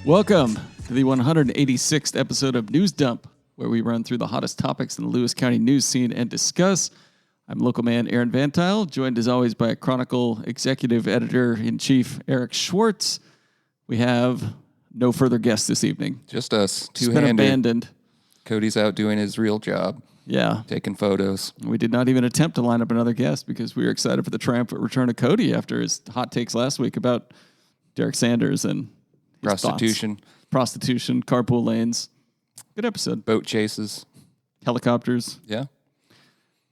Welcome to the 186th episode of News Dump, where we run through the hottest topics in the Lewis County news scene and discuss. I'm local man Aaron VanTuyl, joined as always by Chronicle Executive Editor-in-Chief Eric Schwartz. We have no further guests this evening. Just us, It's been abandoned. Cody's out doing his real job. Yeah. Taking photos. We did not even attempt to line up another guest because we were excited for the triumphant return of Cody after his hot takes last week about Derek Sanders and Prostitution. Carpool lanes. Good episode. Boat chases. Helicopters. Yeah.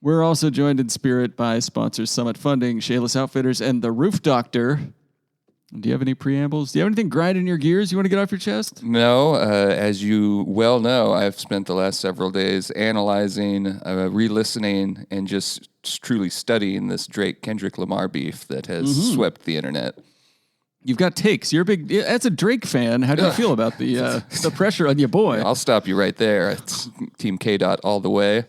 We're also joined in spirit by sponsors Summit Funding, Shayless Outfitters, and The Roof Doctor. Do you have any preambles? Do you have anything grinding your gears you want to get off your chest? No, as you well know, I've spent the last several days analyzing, re-listening, and just truly studying this Drake-Kendrick Lamar beef that has swept the internet. You've got takes. You're a big. As a Drake fan, how do you feel about the pressure on your boy? I'll stop you right there. It's Team K-Dot all the way.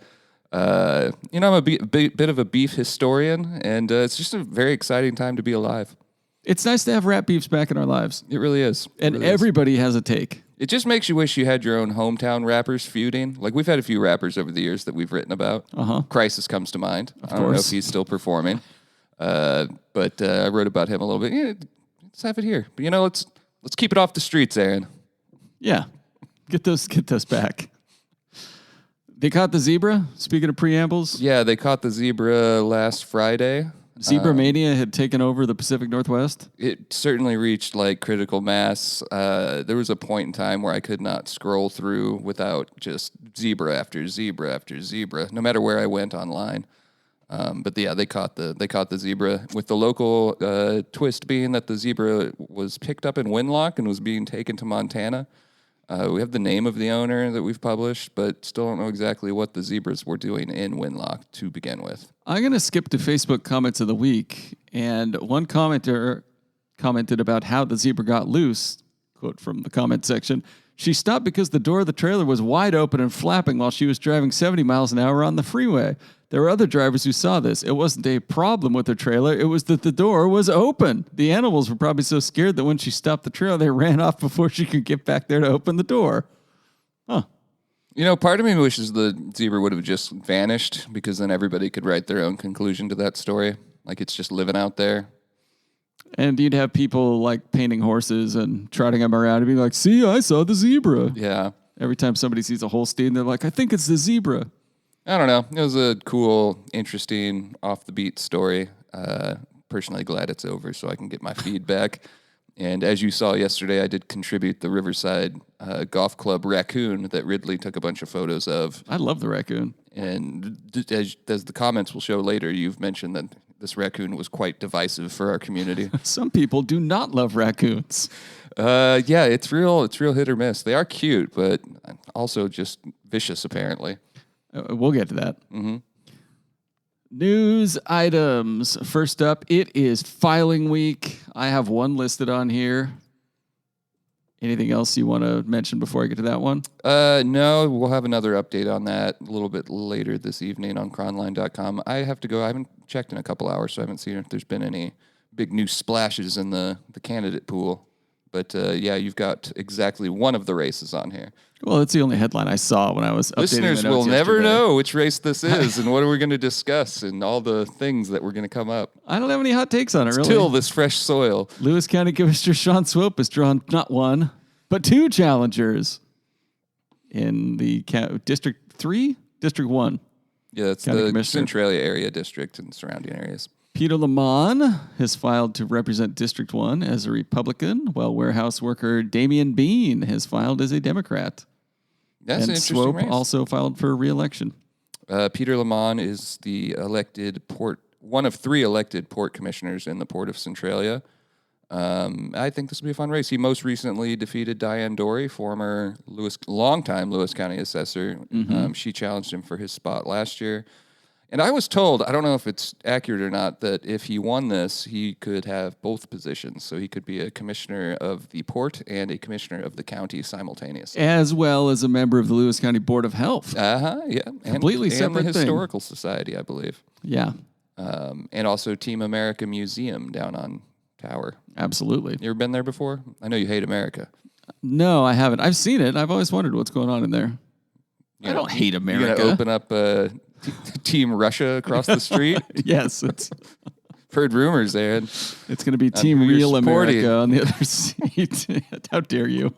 I'm a bit of a beef historian, and it's just a very exciting time to be alive. It's nice to have rap beefs back in our lives. It really is. And everybody has a take. It just makes you wish you had your own hometown rappers feuding. Like, we've had a few rappers over the years that we've written about. Crisis comes to mind. I don't know if he's still performing. But I wrote about him a little bit. Yeah, let's have it here. But, let's keep it off the streets, Aaron. Yeah. Get those back. They caught the zebra, speaking of preambles. Yeah, they caught the zebra last Friday. Zebra mania had taken over the Pacific Northwest. It certainly reached critical mass. There was a point in time where I could not scroll through without just zebra after zebra after zebra, no matter where I went online. But they caught the zebra, with the local twist being that the zebra was picked up in Winlock and was being taken to Montana. We have the name of the owner that we've published, but still don't know exactly what the zebras were doing in Winlock to begin with. I'm going to skip to Facebook comments of the week, and one commenter commented about how the zebra got loose. Quote from the comment section: "She stopped because the door of the trailer was wide open and flapping while she was driving 70 miles an hour on the freeway. There were other drivers who saw this. It wasn't a problem with her trailer. It was that the door was open. The animals were probably so scared that when she stopped the trailer, they ran off before she could get back there to open the door." Huh. Part of me wishes the zebra would have just vanished, because then everybody could write their own conclusion to that story. Like, it's just living out there. And you'd have people painting horses and trotting them around and being like, "See, I saw the zebra." Yeah. Every time somebody sees a Holstein, they're like, "I think it's the zebra." I don't know. It was a cool, interesting, off-the-beat story. Personally glad it's over so I can get my feedback. And as you saw yesterday, I did contribute the Riverside Golf Club raccoon that Ridley took a bunch of photos of. I love the raccoon. And as the comments will show later, you've mentioned that this raccoon was quite divisive for our community. Some people do not love raccoons. Yeah, it's real hit or miss. They are cute, but also just vicious, apparently. We'll get to that. News items. First up, it is filing week. I have one listed on here. Anything else you want to mention before I get to that one? No, we'll have another update on that a little bit later this evening on cronline.com. I have to go. I haven't checked in a couple hours, so I haven't seen if there's been any big new splashes in the candidate pool. But, yeah, you've got exactly one of the races on here. Well, that's the only headline I saw when I was updating Listeners my notes will never yesterday. know which race this is and what are we going to discuss and all the things that we're going to come up. I don't have any hot takes on it, really. Till this fresh soil. Lewis County Commissioner Sean Swope has drawn not one, but two challengers in the District 3? District 1. Yeah, that's the Centralia area district and surrounding areas. Peter Lamont has filed to represent District 1 as a Republican, while warehouse worker Damian Bean has filed as a Democrat. That's and an interesting Swope race. also filed for re-election. Peter Lamont is the one of three elected port commissioners in the Port of Centralia. I think this will be a fun race. He most recently defeated Diane Dory, longtime Lewis County assessor. She challenged him for his spot last year. And I was told, I don't know if it's accurate or not, that if he won this, he could have both positions. So he could be a commissioner of the port and a commissioner of the county simultaneously. As well as a member of the Lewis County Board of Health. Yeah. Completely separate and the Historical Society, I believe. Yeah. And also Team America Museum down on Tower. Absolutely. You ever been there before? I know you hate America. No, I haven't. I've seen it. I've always wondered what's going on in there. I don't hate America. You're gonna open up Team Russia across the street. Yes, it's Heard rumors there. it's going to be Team who you're Real supporting. America on the other seat. How dare you?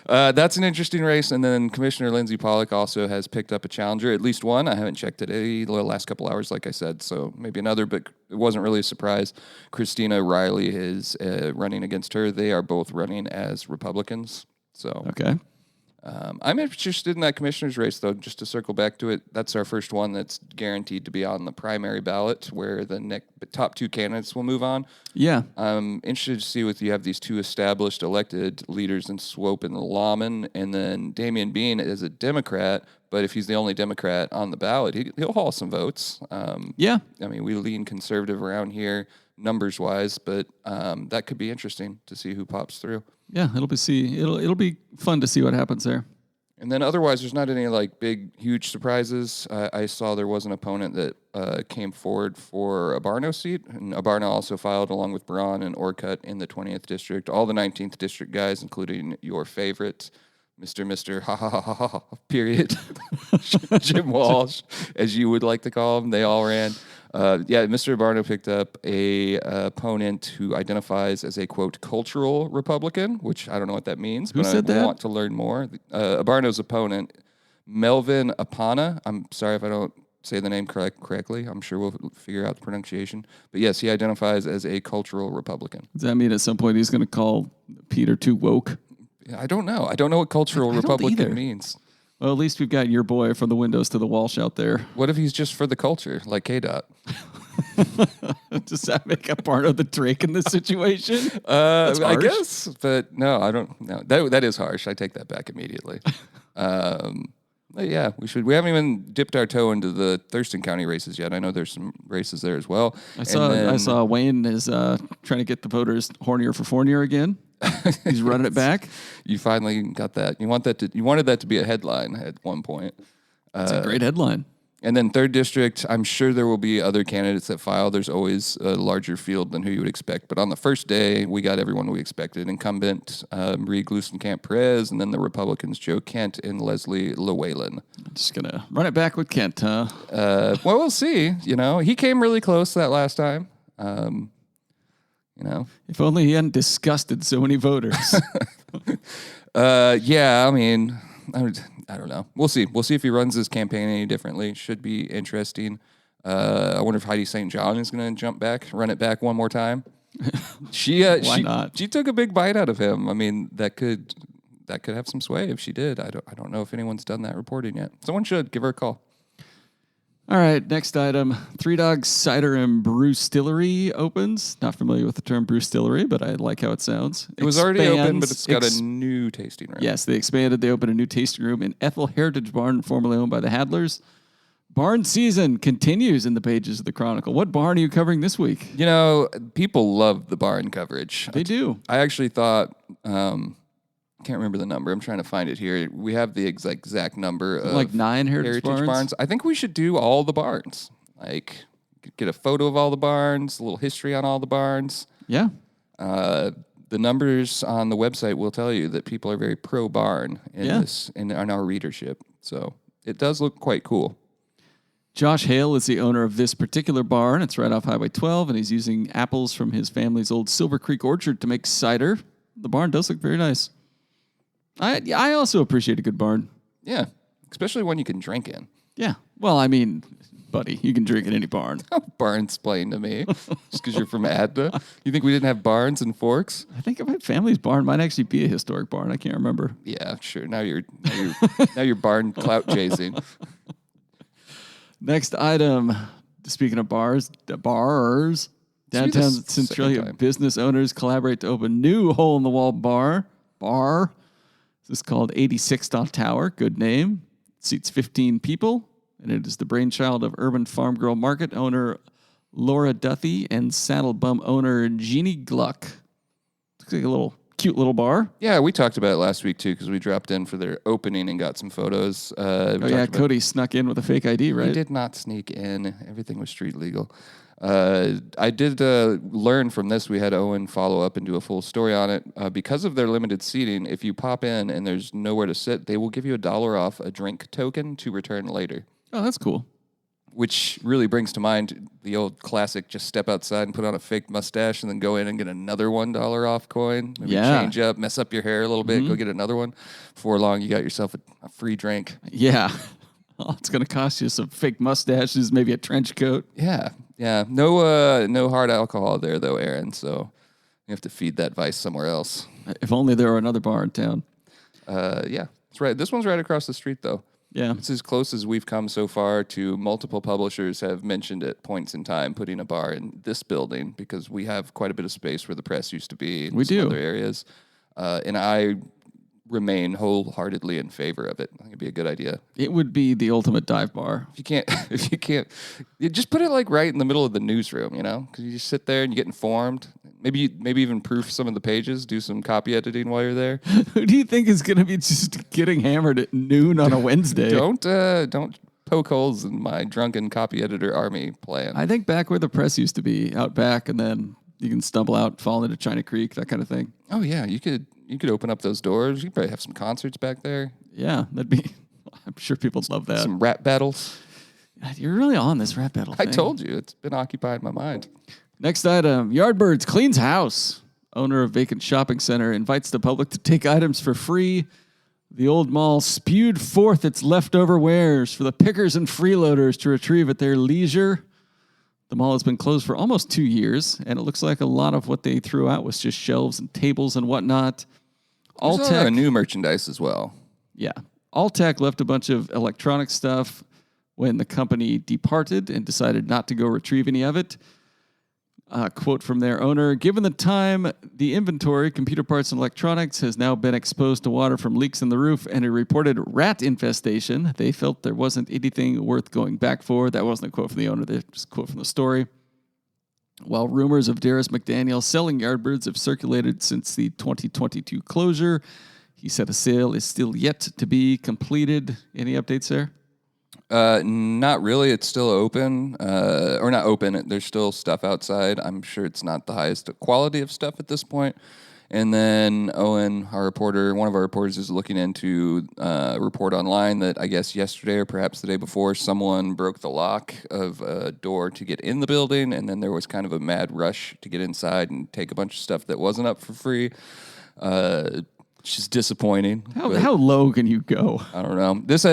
That's an interesting race. And then Commissioner Lindsay Pollock also has picked up a challenger, at least one. I haven't checked it the last couple hours, like I said, so maybe another, but it wasn't really a surprise. Christina Riley is running against her. They are both running as Republicans. So Okay. I'm interested in that commissioner's race, though, just to circle back to it. That's our first one that's guaranteed to be on the primary ballot, where the top two candidates will move on. Yeah. I'm interested to see you have these two established elected leaders in Swope and Lawman, and then Damian Bean is a Democrat, but if he's the only Democrat on the ballot, he'll haul some votes. Yeah. I mean, we lean conservative around here, numbers-wise, but that could be interesting to see who pops through. Yeah, it'll be fun to see what happens there. And then otherwise, there's not any like big, huge surprises. I saw there was an opponent that came forward for a Barno seat, and Barno also filed along with Braun and Orcutt in the 20th district. All the 19th district guys, including your favorite, Mr. Ha ha ha ha ha, period, Jim Walsh, as you would like to call him. They all ran. Mr. Barno picked up a opponent who identifies as a, quote, cultural Republican, which I don't know what that means, Who but said I that? want to learn more. Barno's opponent, Melvin Apana, I'm sorry if I don't say the name correctly. I'm sure we'll figure out the pronunciation. But yes, he identifies as a cultural Republican. Does that mean at some point he's going to call Peter too woke? I don't know. I don't know what cultural I don't Republican either. means. Well, at least we've got your boy from the windows to the Walsh out there. What if he's just for the culture, like K-Dot? Does that make a part of the Drake in this situation? I harsh. guess, but no, I don't know. That is harsh. I take that back immediately. But yeah, we should. We haven't even dipped our toe into the Thurston County races yet. I know there's some races there as well. I saw Wayne is trying to get the voters hornier for Fournier again. He's running it back. You finally got that. You wanted that to be a headline at one point. It's a great headline. And then 3rd District, I'm sure there will be other candidates that file. There's always a larger field than who you would expect. But on the first day, we got everyone we expected. Incumbent Marie Glusenkamp-Perez, and then the Republicans, Joe Kent and Leslie Llewellyn. I'm just going to run it back with Kent, huh? Well, we'll see. He came really close that last time. If only he hadn't disgusted so many voters. Yeah, I mean, I don't know. We'll see. We'll see if he runs his campaign any differently. Should be interesting. I wonder if Heidi St. John is going to run it back one more time. Why not? She took a big bite out of him. I mean, that could have some sway if she did. I don't know if anyone's done that reporting yet. Someone should give her a call. All right, next item. Three Dogs Cider and Brew Stillery opens. Not familiar with the term brew stillery, but I like how it sounds. It was already open, but it's got a new tasting room. Yes, they expanded. They opened a new tasting room in Ethel Heritage Barn, formerly owned by the Hadlers. Barn season continues in the pages of the Chronicle. What barn are you covering this week? People love the barn coverage. They do. I actually thought, can't remember the number. I'm trying to find it here. We have the exact number of Like 9 Heritage barns? I think we should do all the barns. Like, get a photo of all the barns, a little history on all the barns. Yeah. The numbers on the website will tell you that people are very pro barn in our readership. So it does look quite cool. Josh Hale is the owner of this particular barn. It's right off Highway 12, and he's using apples from his family's old Silver Creek orchard to make cider. The barn does look very nice. I also appreciate a good barn. Yeah, especially one you can drink in. Yeah. Well, I mean, buddy, you can drink in any barn. Barnsplain to me, just because you're from Adna. You think we didn't have barns and forks? I think my family's barn might actually be a historic barn. I can't remember. Yeah, sure. Now you're barn clout chasing. Next item. Speaking of bars, downtown Centralia business owners collaborate to open new hole-in-the-wall bar. This is called 86 Tower. Good name. It seats 15 people, and it is the brainchild of Urban Farm Girl Market owner Laura Duthie and Saddle Bum owner Jeannie Gluck. Looks like a little Cute little bar. Yeah, we talked about it last week, too, because we dropped in for their opening and got some photos. Cody snuck in with a fake ID, right? He did not sneak in. Everything was street legal. I did learn from this. We had Owen follow up and do a full story on it. Because of their limited seating, if you pop in and there's nowhere to sit, they will give you $1 off a drink token to return later. Oh, that's cool. Which really brings to mind the old classic, just step outside and put on a fake mustache and then go in and get another $1 off coin. Maybe change up, mess up your hair a little bit, go get another one. Before long, you got yourself a free drink. Yeah. Oh, it's going to cost you some fake mustaches, maybe a trench coat. Yeah. No hard alcohol there, though, Aaron. So you have to feed that vice somewhere else. If only there were another bar in town. Yeah, that's right. This one's right across the street, though. Yeah. It's as close as we've come so far to multiple publishers have mentioned at points in time putting a bar in this building because we have quite a bit of space where the press used to be in some other areas. And I remain wholeheartedly in favor of it. I think it'd be a good idea. It would be the ultimate dive bar. If you can't, you just put it like right in the middle of the newsroom, you know, because you just sit there and you get informed. Maybe even proof some of the pages, do some copy editing while you're there. Who do you think is going to be just getting hammered at noon on a Wednesday? Don't poke holes in my drunken copy editor army plan. I think back where the press used to be, out back, and then you can stumble out, fall into China Creek, that kind of thing. Oh yeah, you could open up those doors. You could probably have some concerts back there. Yeah, that'd be. I'm sure people'd love that. Some rap battles. You're really on this rap battle thing. I told you, it's been occupying my mind. Next item, Yardbirds cleans house. Owner of vacant shopping center invites the public to take items for free. The old mall spewed forth its leftover wares for the pickers and freeloaders to retrieve at their leisure. The mall has been closed for almost 2 years, and it looks like a lot of what they threw out was just shelves and tables and whatnot. There's a lot of new merchandise as well. Yeah. Alltech left a bunch of electronic stuff when the company departed and decided not to go retrieve any of it. Quote from their owner, given the time, the inventory, computer parts and electronics, has now been exposed to water from leaks in the roof and a reported rat infestation. They felt there wasn't anything worth going back for. That wasn't a quote from the owner, that's just a quote from the story. While rumors of Darius McDaniel selling Yardbirds have circulated since the 2022 closure, he said a sale is still yet to be completed. Any updates there? Not really. It's still open, or not open. There's still stuff outside. I'm sure it's not the highest quality of stuff at this point. And then Owen, our reporter, one of our reporters, is looking into a report online that I guess yesterday or perhaps the day before, someone broke the lock of a door to get in the building, and then there was kind of a mad rush to get inside and take a bunch of stuff that wasn't up for free. Which is disappointing. How low can you go? I don't know. This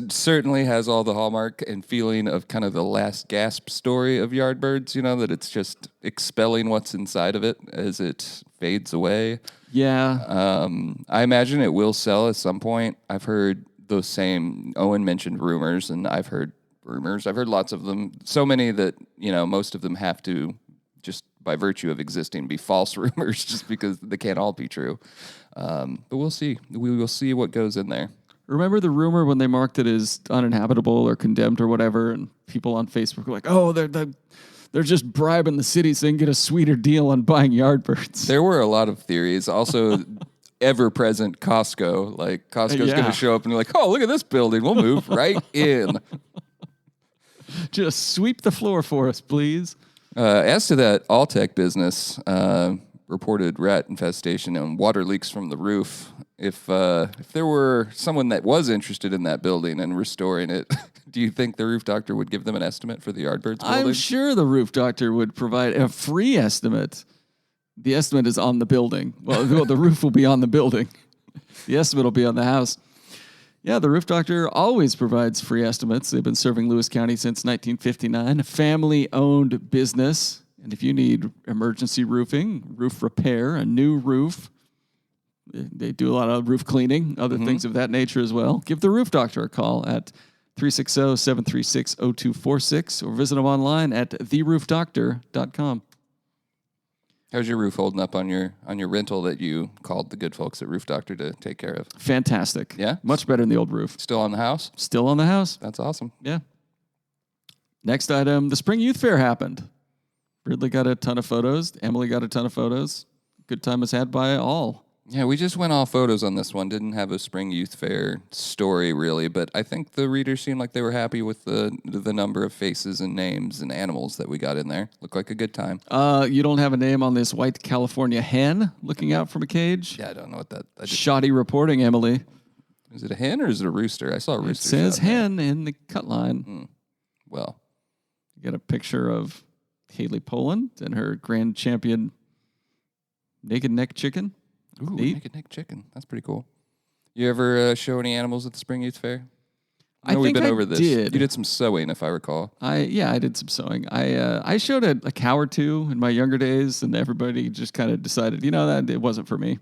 certainly has all the hallmark and feeling of kind of the last gasp story of Yardbirds, you know, that it's just expelling what's inside of it as it fades away. Yeah. I imagine it will sell at some point. I've heard those same, Owen mentioned rumors, and I've heard rumors. I've heard lots of them. So many that, you know, most of them have to just by virtue of existing be false rumors just because they can't all be true. But we'll see. We will see what goes in there. Remember the rumor when they marked it as uninhabitable or condemned or whatever, and people on Facebook were like, "Oh, they're just bribing the city so they can get a sweeter deal on buying Yardbirds." There were a lot of theories. Also, ever-present Costco. Like Costco's going to show up and they're like, "Oh, look at this building. We'll move right in. Just sweep the floor for us, please." As to that Alltech business, reported rat infestation and water leaks from the roof. If there were someone that was interested in that building and restoring it, do you think the roof doctor would give them an estimate for the Yardbirds building? I'm sure the roof doctor would provide a free estimate. The estimate is on the building. Well, the roof will be on the building. The estimate will be on the house. Yeah, the roof doctor always provides free estimates. They've been serving Lewis County since 1959, a family-owned business. And if you need emergency roofing, roof repair, a new roof, they do a lot of roof cleaning, other things of that nature as well, give the roof doctor a call at 360-736-0246 or visit them online at theroofdoctor.com. How's your roof holding up on your rental that you called the good folks at Roof Doctor to take care of? Fantastic. Yeah? Much better than the old roof. Still on the house? Still on the house. That's awesome. Yeah. Next item, the Spring Youth Fair happened. Ridley got a ton of photos. Emily got a ton of photos. Good time was had by all. Yeah, we just went all photos on this one. Didn't have a spring youth fair story really, but I think the readers seemed like they were happy with the number of faces and names and animals that we got in there. Looked like a good time. You don't have a name on this white California hen looking out from a cage? Yeah, I don't know what that. Shoddy reporting, Emily. Is it a hen or is it a rooster? I saw a rooster. It says hen in the cut line. Well, you get a picture of Haley Poland and her grand champion naked neck chicken. ooh, naked neck chicken. That's pretty cool. You ever show any animals at the Spring Youth Fair? I know we've been over this. Did. You did some sewing, if I recall. I did some sewing. I showed a cow or two in my younger days, and everybody just kind of decided, that it wasn't for me.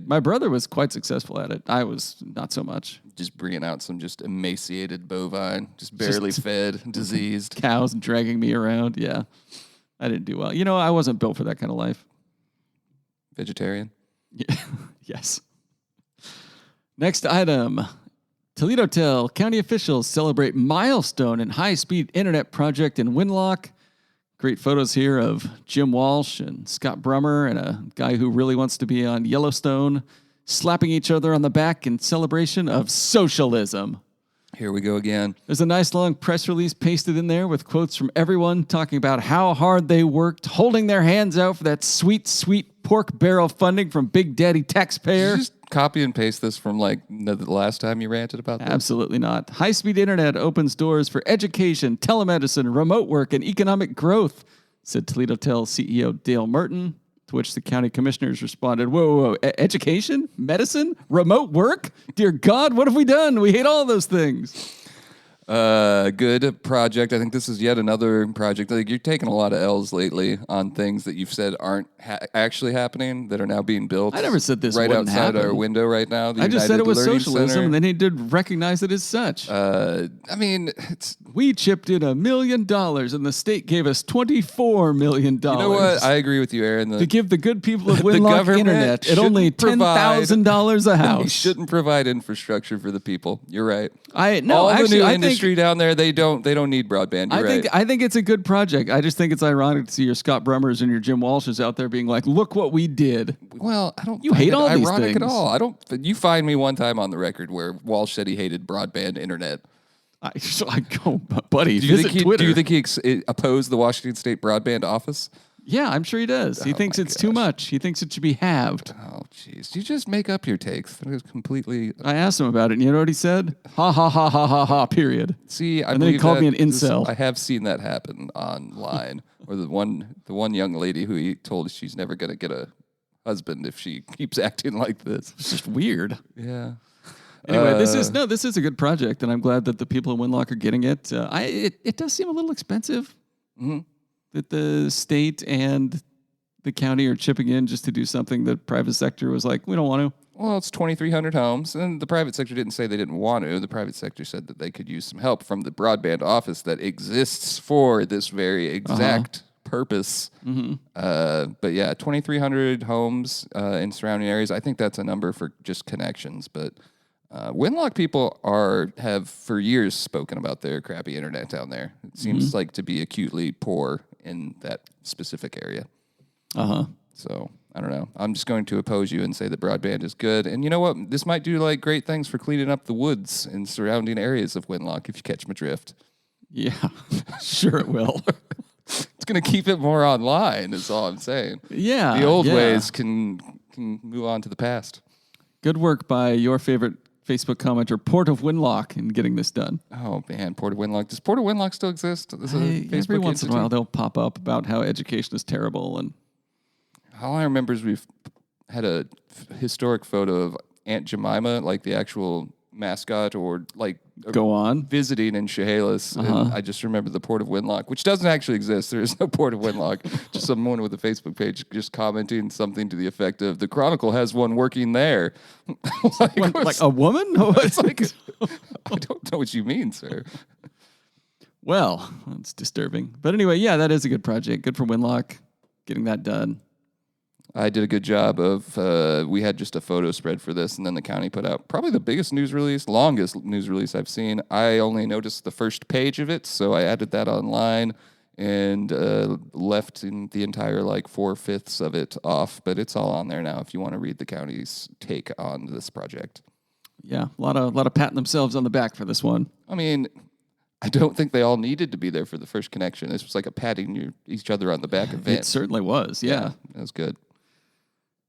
My brother was quite successful at it. I was not so much. Just bringing out some just emaciated bovine, just barely fed, diseased. Cows dragging me around. Yeah. I didn't do well. I wasn't built for that kind of life. Vegetarian? Yeah. Yes. Next item. Toledo County officials celebrate milestone in high-speed internet project in Winlock. Great photos here of Jim Walsh and Scott Brummer and a guy who really wants to be on Yellowstone slapping each other on the back in celebration of socialism. Here we go again. There's a nice long press release pasted in there with quotes from everyone talking about how hard they worked, holding their hands out for that sweet, sweet pork barrel funding from Big Daddy taxpayer. Did you just copy and paste this from the last time you ranted about this? Absolutely not. High-speed internet opens doors for education, telemedicine, remote work, and economic growth, said Toledo Tel CEO Dale Merton, to which the county commissioners responded, whoa, education, medicine, remote work? Dear God, what have we done? We hate all those things. Good project. I think this is yet another project. You're taking a lot of L's lately on things that you've said aren't actually happening that are now being built. I never said this right wouldn't outside happen. our window right now. I just said it was Learning socialism, Center. and they need to recognize it as such. We chipped in $1 million, and the state gave us $24 million. You know what? I agree with you, Aaron. To give the good people of Winlock internet at only $10,000 a house. We shouldn't provide infrastructure for the people. You're right. The new industry down there, they don't need broadband. I think it's a good project. I just think it's ironic to see your Scott Brummers and your Jim Walshes out there being like, "Look what we did." Well, I don't. You hate all these ironic things at all. I don't. You find me one time on the record where Walsh said he hated broadband internet. I go, buddy. Do you Twitter. think he opposed the Washington State Broadband Office? Yeah, I'm sure he does. He thinks it's too much. He thinks it should be halved. Oh, jeez. You just make up your takes. That is completely... I asked him about it, and you know what he said? Ha, ha, ha, ha, ha, ha, period. See, and then he called me an incel. I have seen that happen online. Or the one young lady who he told she's never going to get a husband if she keeps acting like this. It's just weird. Yeah. Anyway, this is a good project, and I'm glad that the people in Winlock are getting it. It does seem a little expensive. Mm-hmm. That the state and the county are chipping in just to do something that private sector was like, we don't want to. Well, it's 2,300 homes, and the private sector didn't say they didn't want to. The private sector said that they could use some help from the broadband office that exists for this very exact purpose. Mm-hmm. But yeah, 2,300 homes in surrounding areas. I think that's a number for just connections, but... Winlock people have for years spoken about their crappy internet down there. It seems like to be acutely poor in that specific area. So I don't know. I'm just going to oppose you and say that broadband is good. And you know what? This might do great things for cleaning up the woods in surrounding areas of Winlock, if you catch my drift. Yeah, sure it will. It's going to keep it more online, is all I'm saying. Yeah. The old ways can move on to the past. Good work by your favorite Facebook commenter, Port of Winlock, in getting this done. Oh, man, Port of Winlock. Does Port of Winlock still exist? Every once in a while, they'll pop up about how education is terrible. And all I remember is we've had a historic photo of Aunt Jemima, the actual mascot, or go on visiting in Chehalis. And I just remember the Port of Winlock, which doesn't actually exist. There is no Port of Winlock. Just someone with a Facebook page just commenting something to the effect of, the Chronicle has one working there. like a woman? It's I don't know what you mean, sir. Well, that's disturbing. But anyway, yeah, that is a good project. Good for Winlock getting that done. I did a good job of, we had just a photo spread for this, and then the county put out probably the biggest news release, longest news release I've seen. I only noticed the first page of it, so I added that online, and left in the entire 4/5 of it off, but it's all on there now if you want to read the county's take on this project. Yeah, a lot of patting themselves on the back for this one. I mean, I don't think they all needed to be there for the first connection. This was like a patting each other on the back event. It certainly was, yeah. That was good.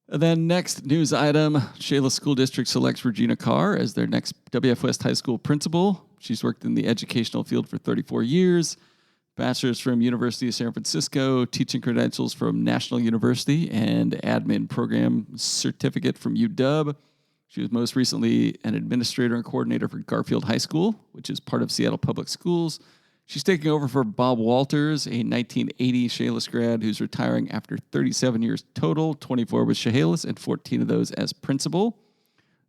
And then next news item, Shayla School District selects Regina Carr as their next WF West High School principal. She's worked in the educational field for 34 years. Bachelor's from University of San Francisco, teaching credentials from National University, and admin program certificate from UW. She was most recently an administrator and coordinator for Garfield High School, which is part of Seattle Public Schools. She's taking over for Bob Walters, a 1980 Chehalis grad who's retiring after 37 years total, 24 with Chehalis and 14 of those as principal.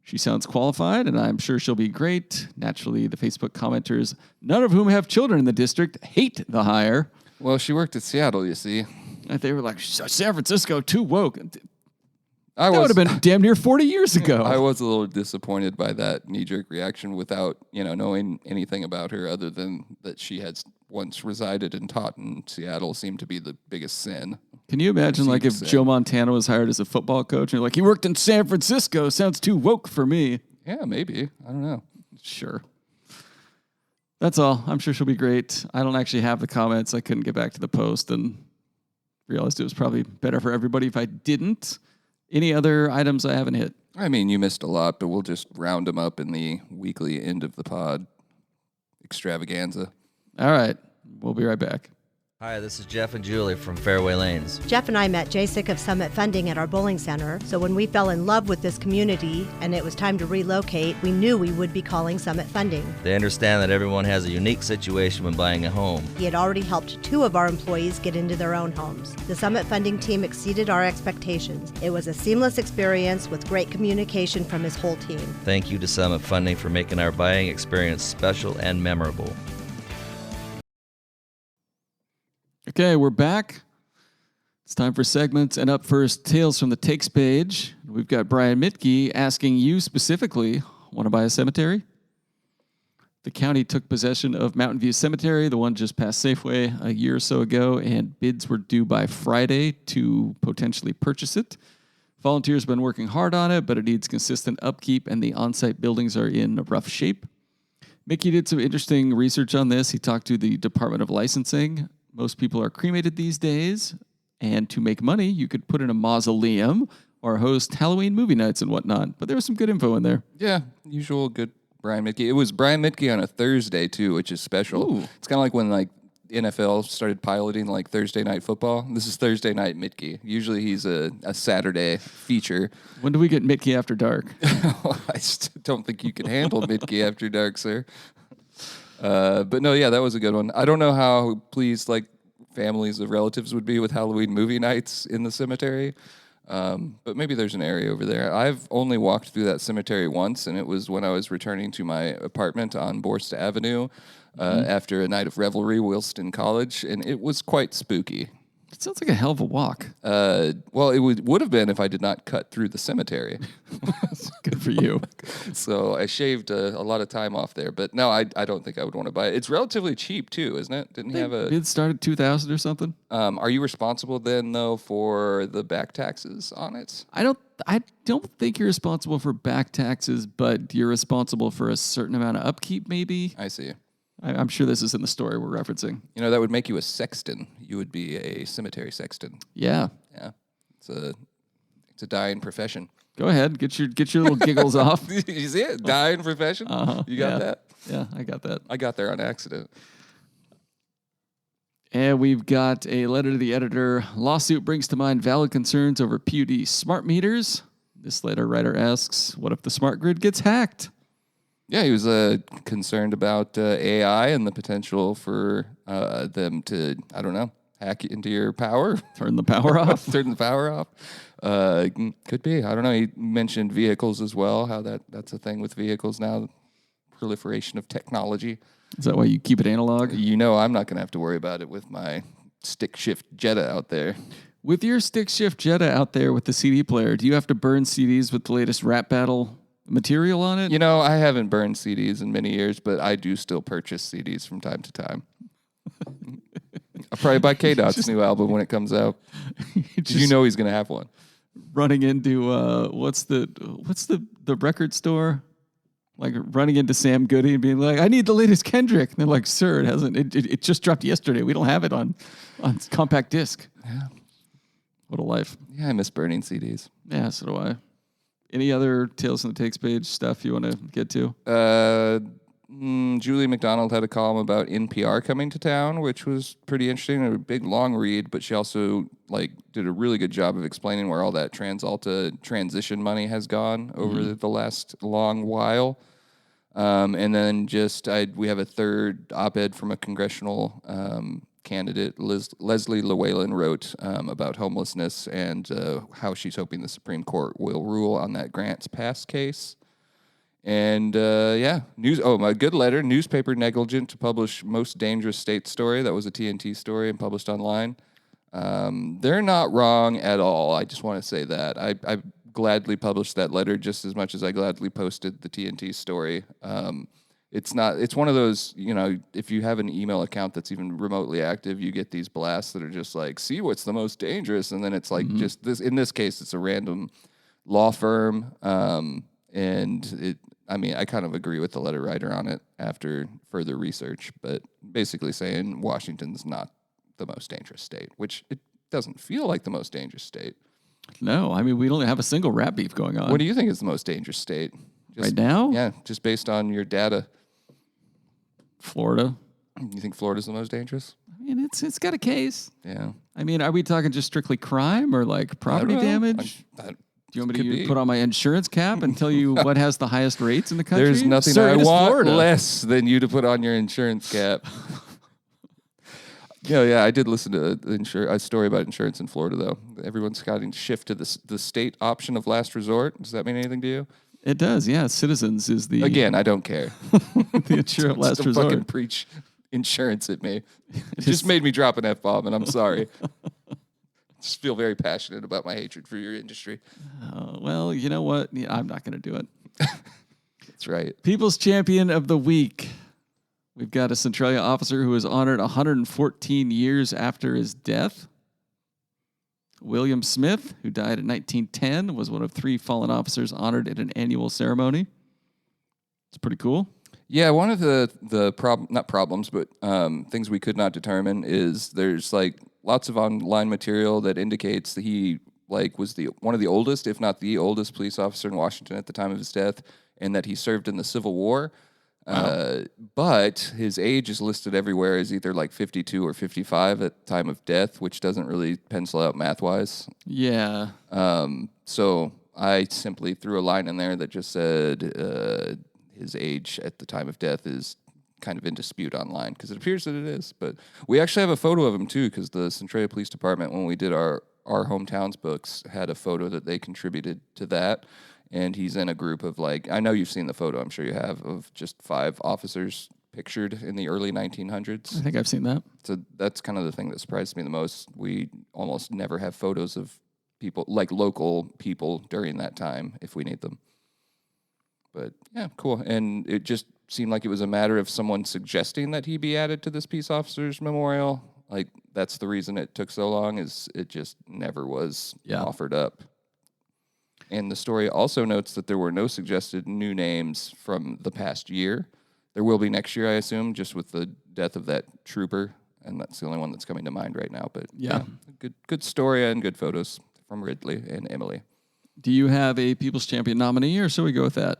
She sounds qualified, and I'm sure she'll be great. Naturally, the Facebook commenters, none of whom have children in the district, hate the hire. Well, she worked at Seattle, you see. And they were like, San Francisco, too woke. That would have been damn near 40 years ago. I was a little disappointed by that knee-jerk reaction without, knowing anything about her other than that she had once resided and taught in Seattle seemed to be the biggest sin. Can you imagine if Joe Montana was hired as a football coach and you're like, he worked in San Francisco, sounds too woke for me. Yeah, maybe. I don't know. Sure. That's all. I'm sure she'll be great. I don't actually have the comments. I couldn't get back to the post and realized it was probably better for everybody if I didn't. Any other items I haven't hit? I mean, you missed a lot, but we'll just round them up in the weekly end of the pod extravaganza. All right. We'll be right back. Hi, this is Jeff and Julie from Fairway Lanes. Jeff and I met JSIC of Summit Funding at our bowling center, so when we fell in love with this community and it was time to relocate, we knew we would be calling Summit Funding. They understand that everyone has a unique situation when buying a home. He had already helped 2 of our employees get into their own homes. The Summit Funding team exceeded our expectations. It was a seamless experience with great communication from his whole team. Thank you to Summit Funding for making our buying experience special and memorable. Okay, we're back. It's time for segments, and up first, Tales from the Takes page. We've got Brian Mitke asking you specifically, want to buy a cemetery? The county took possession of Mountain View Cemetery, the one just past Safeway, a year or so ago, and bids were due by Friday to potentially purchase it. Volunteers have been working hard on it, but it needs consistent upkeep, and the on-site buildings are in rough shape. Mickey did some interesting research on this. He talked to the Department of Licensing. Most people are cremated these days, and to make money, you could put in a mausoleum or host Halloween movie nights and whatnot. But there was some good info in there. Yeah, usual good Brian Mitke. It was Brian Mitke on a Thursday, too, which is special. Ooh. It's kind of like when NFL started piloting Thursday night football. This is Thursday night Mitke. Usually he's a Saturday feature. When do we get Mitke After Dark? I don't think you can handle Mitke After Dark, sir. But no, yeah, that was a good one. I don't know how pleased families of relatives would be with Halloween movie nights in the cemetery. But maybe there's an area over there. I've only walked through that cemetery once, and it was when I was returning to my apartment on Borst Avenue after a night of revelry whilst in college, and it was quite spooky. It sounds like a hell of a walk. Well, it would have been if I did not cut through the cemetery. Good for you. So I shaved a lot of time off there. But no, I don't think I would want to buy it. It's relatively cheap, too, isn't it? Didn't he have a... Bid started 2,000 or something? Are you responsible then, though, for the back taxes on it? I don't think you're responsible for back taxes, but you're responsible for a certain amount of upkeep, maybe. I see. I'm sure this is in the story we're referencing. That would make you a sexton. You would be a cemetery sexton. Yeah. Yeah. It's a dying profession. Go ahead. Get your little giggles off. You see it? Dying profession? Uh-huh. You got that? Yeah, I got that. I got there on accident. And we've got a letter to the editor. Lawsuit brings to mind valid concerns over PUD smart meters. This letter writer asks, what if the smart grid gets hacked? Yeah, he was concerned about AI and the potential for them to, I don't know, hack into your power. Turn the power off. Turn the power off. Could be. I don't know. He mentioned vehicles as well, how that's a thing with vehicles now, proliferation of technology. Is that why you keep it analog? I'm not going to have to worry about it with my stick shift Jetta out there. With your stick shift Jetta out there with the CD player, do you have to burn CDs with the latest rap battle material on it? I haven't burned CDs in many years, but I do still purchase CDs from time to time. I'll probably buy K-Dot's new album when it comes out. Did you know he's going to have one? Running into what's the record store? Like running into Sam Goody and being like, I need the latest Kendrick. And they're like, sir, it hasn't. It just dropped yesterday. We don't have it on compact disc. Yeah. What a life. Yeah, I miss burning CDs. Yeah, so do I. Any other Tales from the Takes page stuff you want to get to? Julie McDonald had a column about NPR coming to town, which was pretty interesting. A big, long read, but she also did a really good job of explaining where all that TransAlta transition money has gone over the last long while. And then we have a third op-ed from a congressional candidate, Leslie Llewellyn, wrote about homelessness and how she's hoping the Supreme Court will rule on that Grants Pass case. And my good letter, newspaper negligent to publish most dangerous state story. That was a TNT story and published online. They're not wrong at all. I just want to say that. I gladly published that letter just as much as I gladly posted the TNT story. It's one of those, if you have an email account that's even remotely active, you get these blasts that are just like, see what's the most dangerous. And then it's like just this, in this case, it's a random law firm. I kind of agree with the letter writer on it after further research, but basically saying Washington's not the most dangerous state, which it doesn't feel like the most dangerous state. No, we don't have a single rap beef going on. What do you think is the most dangerous state? Right now? Yeah, just based on your data. Florida. You think Florida's the most dangerous? It's got a case. Yeah. Are we talking just strictly crime or property damage? Do you want me to put on my insurance cap and tell you what has the highest rates in the country? There's nothing Sir, I want Florida. less than you to put on your insurance cap. Yeah, I did listen to a story about insurance in Florida, though. Everyone's starting to shift to the state option of last resort. Does that mean anything to you? It does, yeah. Citizens is the... Again, I don't care. the insurer of last resort. Fucking preach insurance at me. It just made me drop an F-bomb, and I'm sorry. Just feel very passionate about my hatred for your industry. Well, you know what? Yeah, I'm not going to do it. That's right. People's Champion of the Week. We've got a Centralia officer who was honored 114 years after his death. William Smith, who died in 1910, was one of 3 fallen officers honored at an annual ceremony. It's pretty cool. Yeah, one of the not problems, but things we could not determine is there's lots of online material that indicates that he was one of the oldest, if not the oldest, police officer in Washington at the time of his death, and that he served in the Civil War. Wow. But his age is listed everywhere as either 52 or 55 at the time of death, which doesn't really pencil out math-wise. Yeah. So I simply threw a line in there that just said his age at the time of death is kind of in dispute online, because it appears that it is. But we actually have a photo of him, too, because the Centralia Police Department, when we did our hometowns books, had a photo that they contributed to that. And he's in a group of I know you've seen the photo, I'm sure you have, of just 5 officers pictured in the early 1900s. I think I've seen that. So that's kind of the thing that surprised me the most. We almost never have photos of people, local people during that time if we need them. But yeah, cool. And it just seemed like it was a matter of someone suggesting that he be added to this peace officers memorial. That's the reason it took so long, is it just never was offered up. And the story also notes that there were no suggested new names from the past year. There will be next year, I assume, just with the death of that trooper, and that's the only one that's coming to mind right now. But yeah good story and good photos from Ridley and Emily. Do you have a People's Champion nominee, or shall we go with that?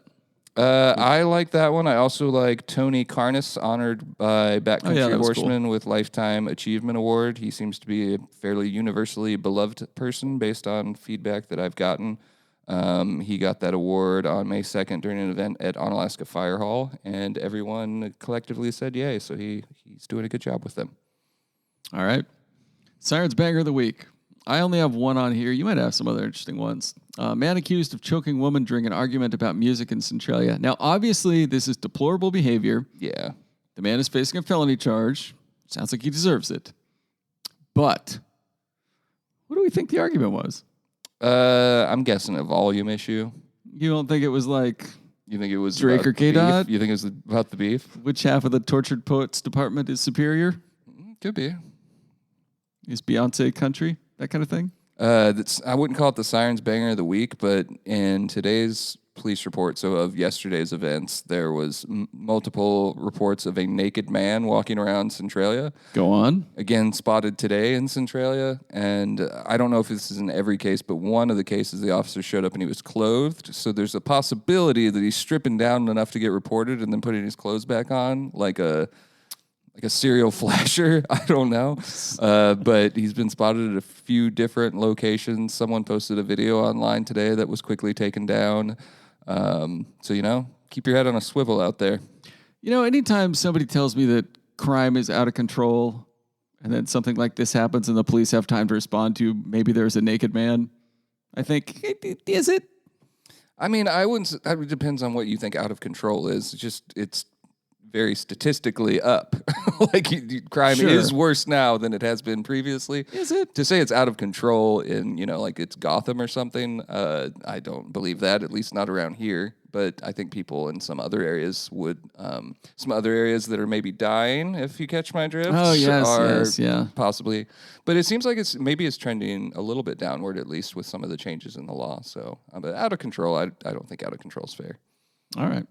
I like that one. I also like Tony Carnes, honored by Backcountry Horseman with Lifetime Achievement Award. He seems to be a fairly universally beloved person based on feedback that I've gotten. He got that award on May 2nd during an event at Onalaska Fire Hall, and everyone collectively said yay, so he's doing a good job with them. All right. Sirens Banger of the Week. I only have one on here. You might have some other interesting ones. Man accused of choking woman during an argument about music in Centralia. Now, obviously, this is deplorable behavior. Yeah. The man is facing a felony charge. Sounds like he deserves it. But what do we think the argument was? I'm guessing a volume issue. You don't think it was You think it was Drake or K-Dot? You think it was about the beef? Which half of the Tortured Poets Department is superior? Could be. Is Beyonce country, that kind of thing? I wouldn't call it the Sirens Banger of the Week, but in today's police report, so of yesterday's events, there was multiple reports of a naked man walking around Centralia. Go on. Again, spotted today in Centralia. And I don't know if this is in every case, but one of the cases, the officer showed up and he was clothed. So there's a possibility that he's stripping down enough to get reported and then putting his clothes back on, like a serial flasher. I don't know. But he's been spotted at a few different locations. Someone posted a video online today that was quickly taken down. So, keep your head on a swivel out there. Anytime somebody tells me that crime is out of control and then something like this happens and the police have time to respond to, maybe there's a naked man, I think, is it? I mean, it depends on what you think out of control is. It's very statistically up. Crime is worse now than it has been previously. Is it? To say it's out of control in, it's Gotham or something, I don't believe that, at least not around here. But I think people in some other areas would, some other areas that are maybe dying, if you catch my drift. Oh, yes, yeah. Possibly. But it seems like it's trending a little bit downward, at least with some of the changes in the law. So, but out of control, I don't think out of control is fair. All right.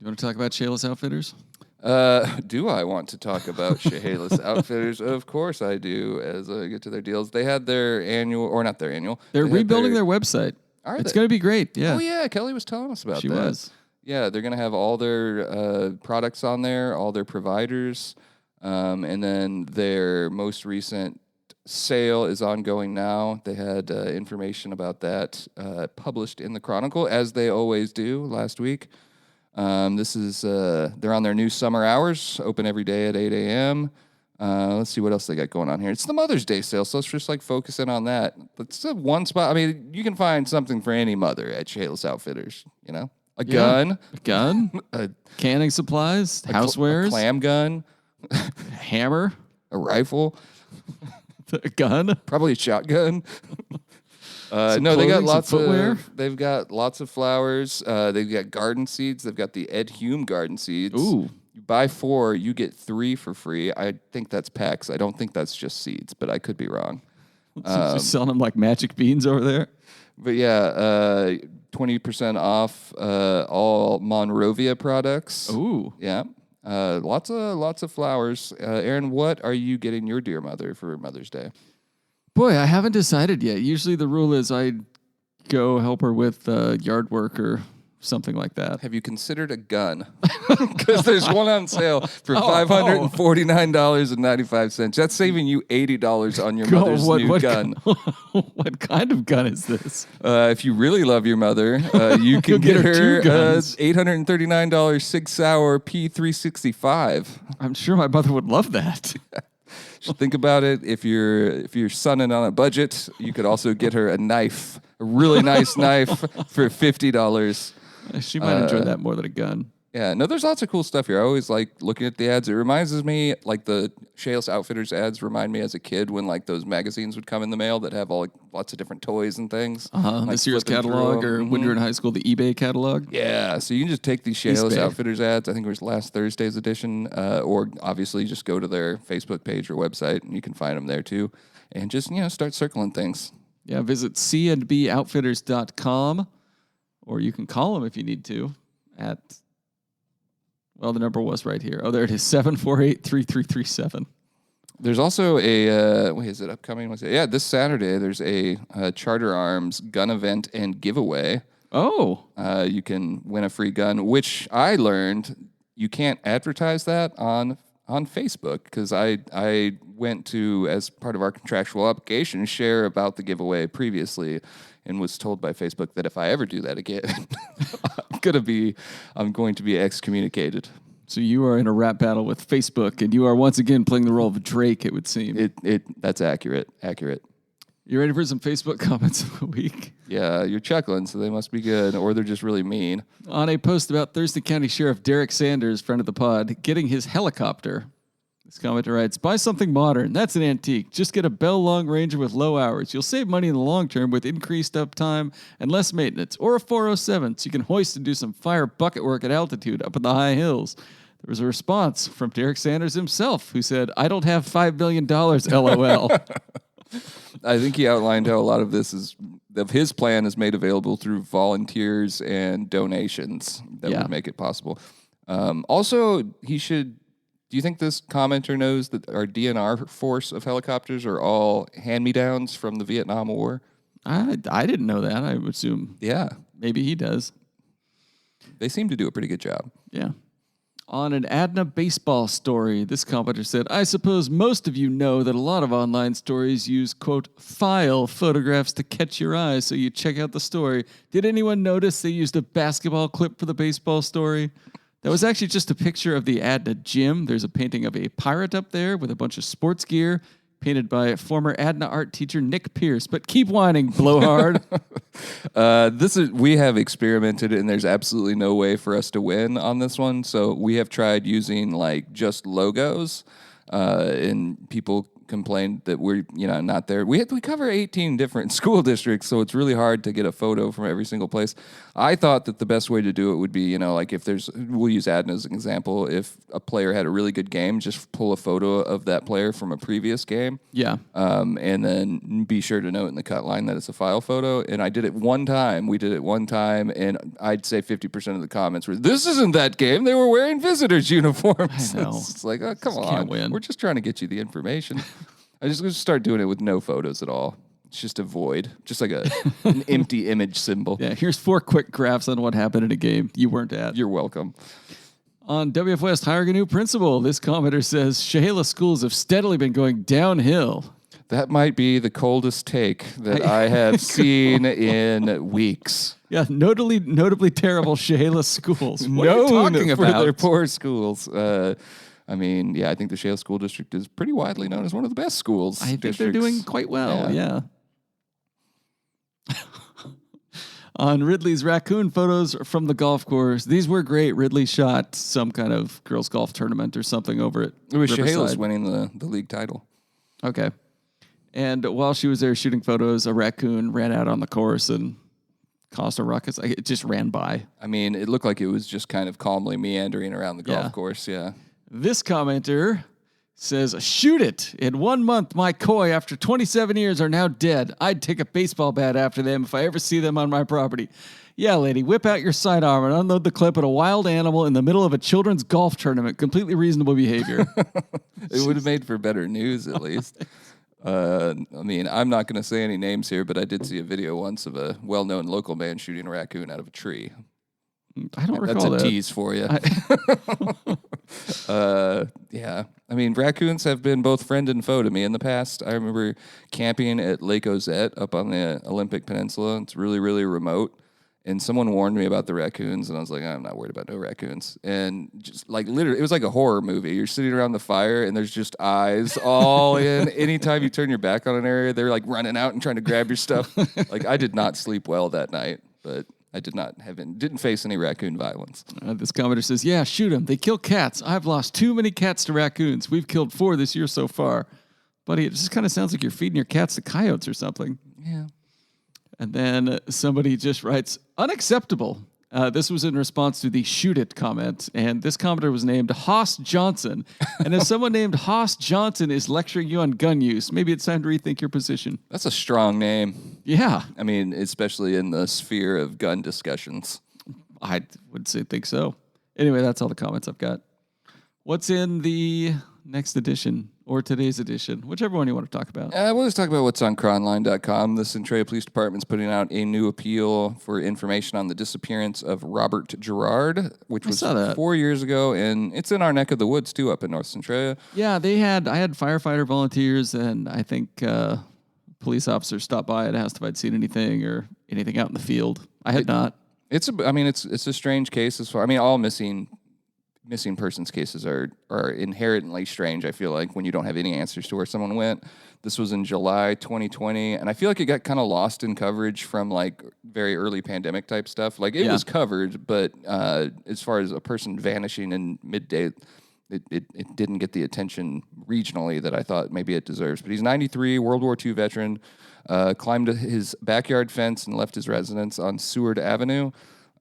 You want to talk about Chehalis Outfitters? Do I want to talk about Chehalis Outfitters? Of course I do, as I get to their deals. They had their annual, or not their annual. They're rebuilding their website. It's going to be great, yeah. Oh, yeah, Kelly was telling us about that. She was. Yeah, they're going to have all their products on there, all their providers, and then their most recent sale is ongoing now. They had information about that published in the Chronicle, as they always do, last week. This is, they're on their new summer hours, open every day at 8 a.m. Let's see what else they got going on here. It's the Mother's Day sale, so let's just focus in on that. It's one spot. I mean, you can find something for any mother at Chehalis Outfitters, A gun. A gun. Canning supplies. Housewares. A clam gun. Hammer. A rifle. A gun. Probably a shotgun. No, they got lots of footwear. They've got lots of flowers. They've got garden seeds. They've got the Ed Hume garden seeds. Ooh. You buy 4, you get 3 for free. I think that's packs. I don't think that's just seeds, but I could be wrong. Just selling them like magic beans over there. But yeah, 20% off all Monrovia products. Ooh. Yeah. Lots of flowers. Aaron, what are you getting your dear mother for Mother's Day? Boy, I haven't decided yet. Usually the rule is I go help her with yard work or something like that. Have you considered a gun? Because there's one on sale for $549.95. That's saving you $80 on your mother's new gun. What kind of gun is this? If you really love your mother, you can get her $839 6-hour P365. I'm sure my mother would love that. Think about it. If you're sunning on a budget, you could also get her a knife, a really nice knife for $50. She might enjoy that more than a gun. Yeah, no, there's lots of cool stuff here. I always like looking at the ads. It reminds me, like the Chehalis Outfitters ads remind me as a kid when like those magazines would come in the mail that have lots of different toys and things. Like the Sears catalog or when you're in high school, the eBay catalog. Yeah, so you can just take these Chehalis Outfitters ads. I think it was last Thursday's edition, or obviously just go to their Facebook page or website and you can find them there too. And just, start circling things. Yeah, visit cnboutfitters.com or you can call them if you need to at... Well, the number was right here. Oh, there it is, 748-3337. There's also a, is it upcoming? Yeah, this Saturday, there's a Charter Arms gun event and giveaway. Oh. You can win a free gun, which I learned you can't advertise that on Facebook because I went to, as part of our contractual obligation, share about the giveaway previously and was told by Facebook that if I ever do that again, I'm going to be excommunicated. So you are in a rap battle with Facebook, and you are once again playing the role of Drake, it would seem. That's accurate. You ready for some Facebook comments of the week? Yeah, you're chuckling, so they must be good, or they're just really mean. On a post about Thurston County Sheriff Derek Sanders, friend of the pod, getting his helicopter. This commenter writes, buy something modern. That's an antique. Just get a Bell Long Ranger with low hours. You'll save money in the long term with increased uptime and less maintenance. Or a 407 so you can hoist and do some fire bucket work at altitude up in the high hills. There was a response from Derek Sanders himself, who said, "I don't have $5 million, LOL." I think he outlined how a lot of his plan is made available through volunteers and donations that would make it possible. Also, do you think this commenter knows that our DNR force of helicopters are all hand-me-downs from the Vietnam War? I didn't know that. I would assume maybe he does. They seem to do a pretty good job. Yeah. On an Adna baseball story, this commenter said, "I suppose most of you know that a lot of online stories use, quote, file photographs to catch your eye, so you check out the story. Did anyone notice they used a basketball clip for the baseball story?" That was actually just a picture of the Adna gym. There's a painting of a pirate up there with a bunch of sports gear, painted by former Adna art teacher Nick Pierce. But keep whining, blowhard. We have experimented, and there's absolutely no way for us to win on this one. So we have tried using like just logos, and people complained that we're not there. We cover 18 different school districts, so it's really hard to get a photo from every single place. I thought that the best way to do it would be, like if we'll use Adna as an example. If a player had a really good game, just pull a photo of that player from a previous game. Yeah. And then be sure to note in the cut line that it's a file photo. And I did it one time. We did it one time, and I'd say 50% of the comments were, "This isn't that game. They were wearing visitors' uniforms." I know. It's like, oh, come on. Can't win. We're just trying to get you the information. I just going to start doing it with no photos at all. It's just a void, just like an empty image symbol. Yeah, here's 4 quick graphs on what happened in a game you weren't at. You're welcome. On WF West, hiring a new principal. This commenter says, "Chehalis schools have steadily been going downhill." That might be the coldest take that I have seen in weeks. Yeah, notably terrible Chehalis schools. What are you Known talking for about? their poor schools. I think the Shale School District is pretty widely known as one of the best schools. I think they're doing quite well, yeah. On Ridley's raccoon photos from the golf course, these were great. Ridley shot some kind of girls' golf tournament or something over at It was Riverside. Chehalis winning the league title. Okay. And while she was there shooting photos, a raccoon ran out on the course and caused a ruckus. It just ran by. I mean, it looked like it was just kind of calmly meandering around the golf course, yeah. This commenter says, "Shoot it. In 1 month, my koi, after 27 years, are now dead. I'd take a baseball bat after them if I ever see them on my property." Yeah, lady, whip out your sidearm and unload the clip at a wild animal in the middle of a children's golf tournament. Completely reasonable behavior. It would have made for better news, at least. I'm not going to say any names here, but I did see a video once of a well-known local man shooting a raccoon out of a tree. I don't recall that. That's that. a tease for you. Yeah. I mean, raccoons have been both friend and foe to me in the past. I remember camping at Lake Ozette up on the Olympic Peninsula. It's really, really remote. And someone warned me about the raccoons, and I was like, I'm not worried about no raccoons. And just like literally, it was like a horror movie. You're sitting around the fire, and there's just eyes all in. Anytime you turn your back on an area, they're like running out and trying to grab your stuff. Like, I did not sleep well that night, but I didn't face any raccoon violence. This commenter says, "Yeah, shoot them. They kill cats. I've lost too many cats to raccoons. We've killed 4 this year so far." Buddy, it just kind of sounds like you're feeding your cats to coyotes or something. Yeah. And then somebody just writes, "Unacceptable." This was in response to the "shoot it" comment. And this commenter was named Hoss Johnson. And if someone named Hoss Johnson is lecturing you on gun use, maybe it's time to rethink your position. That's a strong name. Yeah. I mean, especially in the sphere of gun discussions. I would think so. Anyway, that's all the comments I've got. What's in the next edition or today's edition? Whichever one you want to talk about. We'll just talk about what's on cronline.com. The Centralia Police Department's putting out a new appeal for information on the disappearance of Robert Gerard, which was 4 years ago, and it's in our neck of the woods, too, up in North Centralia. Yeah, I had firefighter volunteers, and I think police officers stopped by and asked if I'd seen anything or anything out in the field. I had not. It's a strange case as far. All missing persons cases are inherently strange, I feel like, when you don't have any answers to where someone went. This was in July 2020, and I feel like it got kind of lost in coverage from like very early pandemic type stuff. Like it was covered, but as far as a person vanishing in midday, it didn't get the attention regionally that I thought maybe it deserves. But he's 93, World War II veteran, climbed his backyard fence and left his residence on Seward Avenue.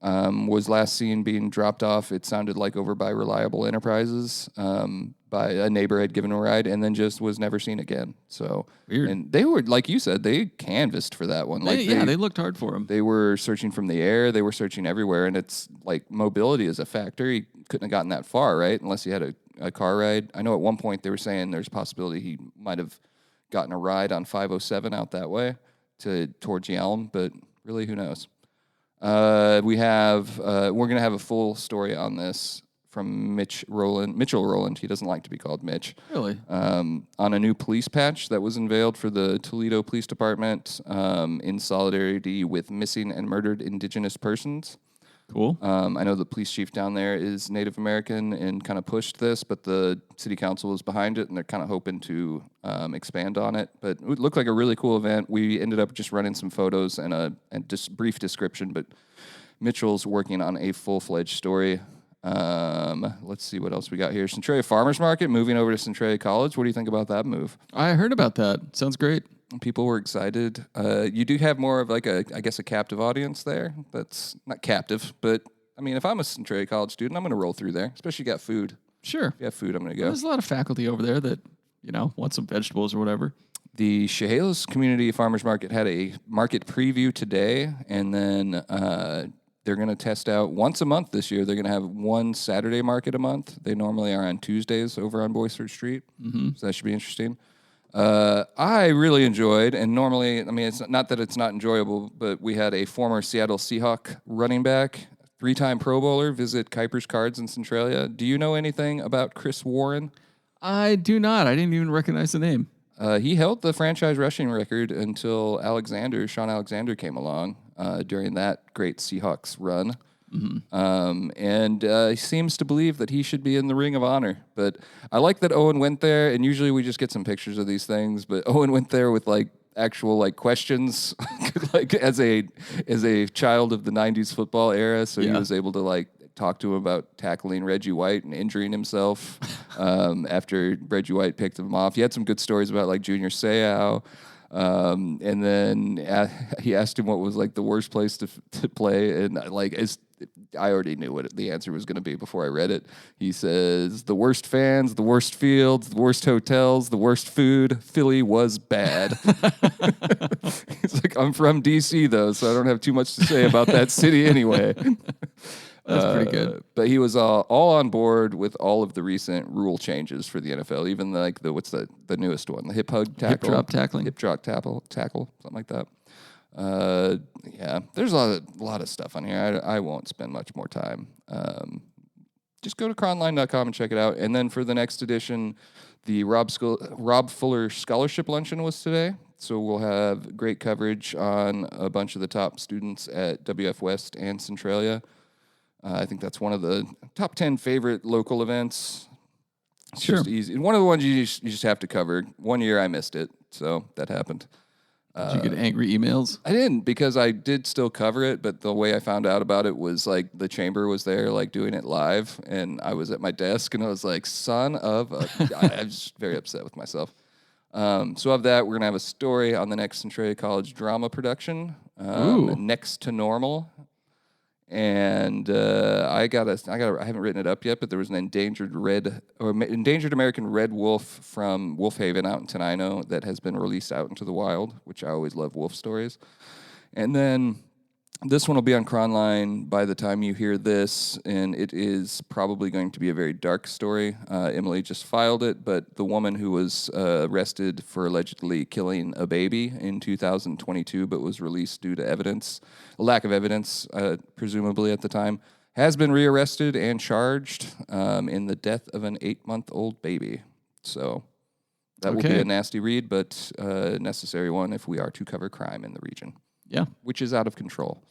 was last seen being dropped off, it sounded like over by Reliable Enterprises, by a neighbor had given a ride, and then just was never seen again. So Weird. And they were, like you said, they canvassed for that one. They looked hard for him. They were searching from the air. They were searching everywhere, and it's like mobility is a factor. He couldn't have gotten that far, right? Unless he had a car ride. I know at one point they were saying there's a possibility he might have gotten a ride on 507 out that way towards Yelm, but really, who knows? We're going to have a full story on this from Mitchell Rowland. He doesn't like to be called Mitch. Really? On a new police patch that was unveiled for the Toledo Police Department in solidarity with missing and murdered Indigenous persons. Cool. I know the police chief down there is Native American and kind of pushed this, but the city council was behind it, and they're kind of hoping to expand on it. But it looked like a really cool event. We ended up just running some photos and just brief description, but Mitchell's working on a full-fledged story. Let's see what else we got here. Centralia Farmers Market moving over to Centralia College. What do you think about that move? I heard about that. Sounds great. People were excited. You do have more of like a captive audience there. That's not captive, but I mean, if I'm a Centralia College student, I'm going to roll through there, especially if you got food. Sure. If you have food, I'm going to go. There's a lot of faculty over there that, want some vegetables or whatever. The Chehalis Community Farmers Market had a market preview today, and then they're going to test out once a month this year. They're going to have one Saturday market a month. They normally are on Tuesdays over on Boysford Street, so that should be interesting. I really enjoyed, and normally, I mean, it's not that it's not enjoyable, but we had a former Seattle Seahawk running back, 3-time Pro Bowler, visit Kuiper's Cards in Centralia. Do you know anything about Chris Warren? I do not. I didn't even recognize the name. He held the franchise rushing record until Sean Alexander came along during that great Seahawks run. And he seems to believe that he should be in the Ring of Honor. But I like that Owen went there, and usually we just get some pictures of these things, but Owen went there with actual questions as a child of the 90s football era, so he was able to talk to him about tackling Reggie White and injuring himself after Reggie White picked him off. He had some good stories about Junior Seau. And then he asked him what was the worst place to play, and I already knew what the answer was going to be before I read it. He says the worst fans, the worst fields, the worst hotels, the worst food. Philly was bad. He's like, I'm from DC though, so I don't have too much to say about that city anyway. That's pretty good. But he was all on board with all of the recent rule changes for the NFL, even what's the newest one, the hip hug tackle, hip drop tackling, hip drop tackle, something like that. There's a lot of stuff on here. I won't spend much more time. Just go to cronline.com and check it out. And then for the next edition, the Rob Fuller Scholarship Luncheon was today. So we'll have great coverage on a bunch of the top students at WF West and Centralia. I think that's one of the top 10 favorite local events. It's just easy. One of the ones you just have to cover. One year I missed it, so that happened. Did you get angry emails? I didn't, because I did still cover it, but the way I found out about it was the chamber was there doing it live, and I was at my desk, and I was like, son of a... I was very upset with myself. So of that, we're going to have a story on the next Centralia College drama production, Next to Normal. And I haven't written it up yet, but there was an endangered American red wolf from Wolf Haven out in Tenino that has been released out into the wild, which I always love wolf stories. And then this one will be on Cronline by the time you hear this, and it is probably going to be a very dark story. Emily just filed it, but the woman who was arrested for allegedly killing a baby in 2022 but was released due to lack of evidence, presumably at the time, has been rearrested and charged in the death of an 8-month-old baby. So that will be a nasty read, but a necessary one if we are to cover crime in the region. Yeah. Which is out of control.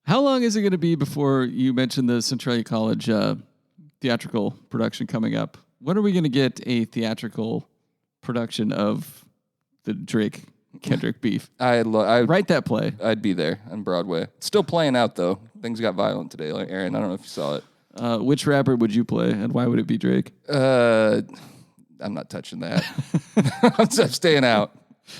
How long is it going to be before you mentioned the Centralia College theatrical production coming up? When are we going to get a theatrical production of the Drake Kendrick beef? I'd write that play. I'd be there on Broadway. It's still playing out though. Things got violent today. Aaron, I don't know if you saw it. Which rapper would you play, and why would it be Drake? I'm not touching that. I'm staying out.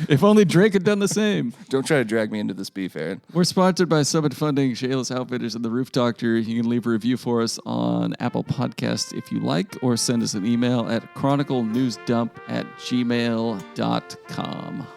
If only Drake had done the same. Don't try to drag me into this beef, Aaron. We're sponsored by Summit Funding, Shayless Outfitters, and the Roof Doctor. You can leave a review for us on Apple Podcasts if you like, or send us an email at chroniclenewsdump@gmail.com.